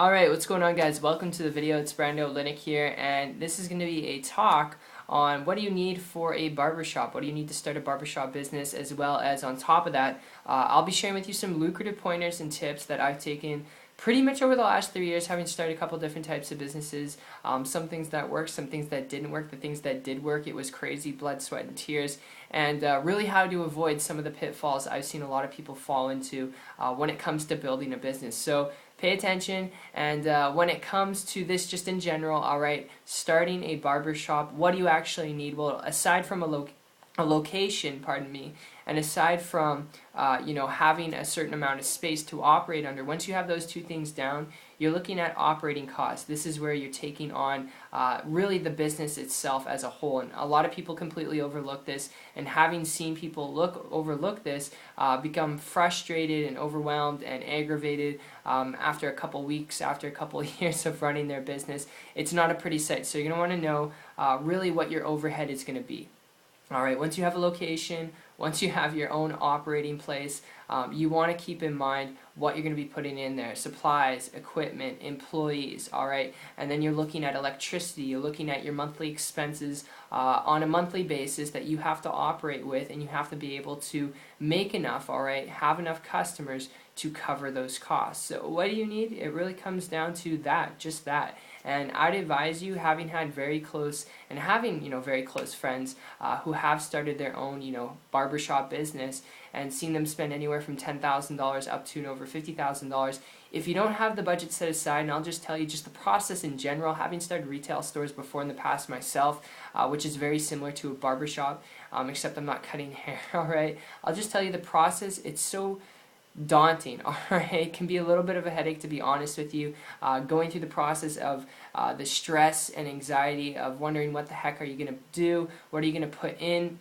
Alright, what's going on, guys? Welcome to the video. It's Brando Linick here, and this is going to be a talk on what do you need for a barbershop. What do you need to start a barbershop business, as well as on top of that, I'll be sharing with you some lucrative pointers and tips that I've taken pretty much over the last 3 years, having started a couple different types of businesses. Some things that worked, some things that didn't work. The things that did work, it was crazy blood, sweat, and tears, and really how to avoid some of the pitfalls I've seen a lot of people fall into when it comes to building a business. So pay attention, and when it comes to this just in general, alright, starting a barbershop, what do you actually need? Well, aside from a location, pardon me, and aside from having a certain amount of space to operate under, once you have those two things down, you're looking at operating costs. This is where you're taking on really the business itself as a whole, and a lot of people completely overlook this, and having seen people overlook this, become frustrated and overwhelmed and aggravated after a couple weeks, after a couple years of running their business. It's not a pretty sight, so you're going to want to know really what your overhead is going to be. Alright, once you have a location, once you have your own operating place, you want to keep in mind what you're going to be putting in there. Supplies, equipment, employees, alright? And then you're looking at electricity, you're looking at your monthly expenses on a monthly basis that you have to operate with, and you have to be able to make enough, alright? Have enough customers to cover those costs. So what do you need? It really comes down to that, just that. And I'd advise you, having had very close and having very close friends who have started their own barbershop business and seen them spend anywhere from $10,000 up to over $50,000. If you don't have the budget set aside, and I'll just tell you just the process in general, having started retail stores before in the past myself, which is very similar to a barbershop, except I'm not cutting hair, alright? I'll just tell you the process, it's so daunting, alright? It can be a little bit of a headache, to be honest with you, going through the process of the stress and anxiety of wondering what the heck are you going to do, what are you going to put in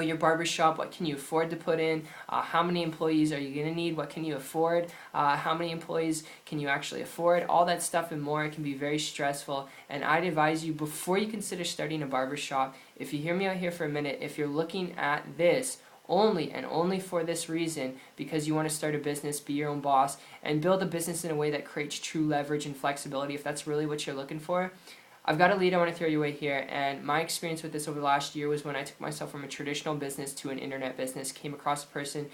your barbershop, what can you afford to put in, how many employees are you going to need, what can you afford, how many employees can you actually afford, all that stuff and more. It can be very stressful, and I'd advise you, before you consider starting a barbershop, if you hear me out here for a minute, if you're looking at this only and only for this reason, because you want to start a business, be your own boss, and build a business in a way that creates true leverage and flexibility, if that's really what you're looking for, I've got a lead I want to throw your way here. And my experience with this over the last year was when I took myself from a traditional business to an internet business, came across a person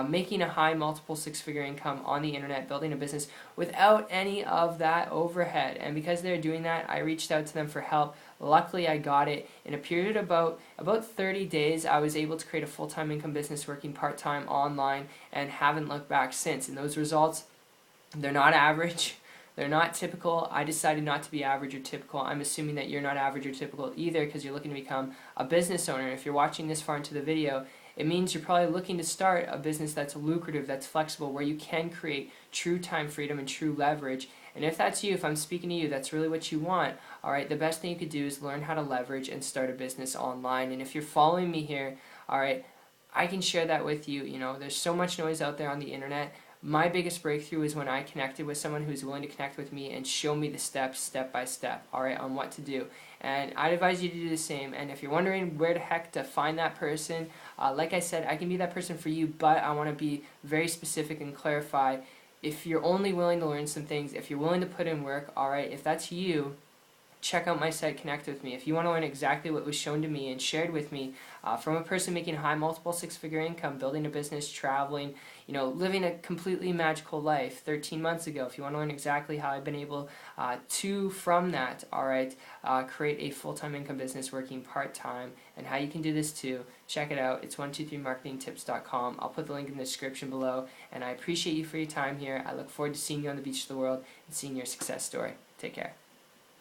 making a high multiple six-figure income on the internet, building a business without any of that overhead. And because they're doing that, I reached out to them for help. Luckily, I got it. In a period of about 30 days, I was able to create a full-time income business working part-time online, and haven't looked back since. And those results, they're not average. They're not typical. I decided not to be average or typical. I'm assuming that you're not average or typical either, because you're looking to become a business owner. If you're watching this far into the video, it means you're probably looking to start a business that's lucrative, that's flexible, where you can create true time freedom and true leverage. And if that's you, if I'm speaking to you, that's really what you want, alright, the best thing you could do is learn how to leverage and start a business online. And if you're following me here, alright, I can share that with you. There's so much noise out there on the internet. My biggest breakthrough is when I connected with someone who's willing to connect with me and show me the steps, step by step, alright, on what to do. And I'd advise you to do the same. And if you're wondering where the heck to find that person, like I said, I can be that person for you, but I want to be very specific and clarify. If you're only willing to learn some things, if you're willing to put in work, alright, if that's you, check out my site, connect with me. If you want to learn exactly what was shown to me and shared with me from a person making high multiple six-figure income, building a business, traveling, living a completely magical life 13 months ago, if you want to learn exactly how I've been able to, from that, alright, create a full-time income business working part-time, and how you can do this too, check it out. It's 123marketingtips.com. I'll put the link in the description below, and I appreciate you for your time here. I look forward to seeing you on the beach of the world and seeing your success story. Take care.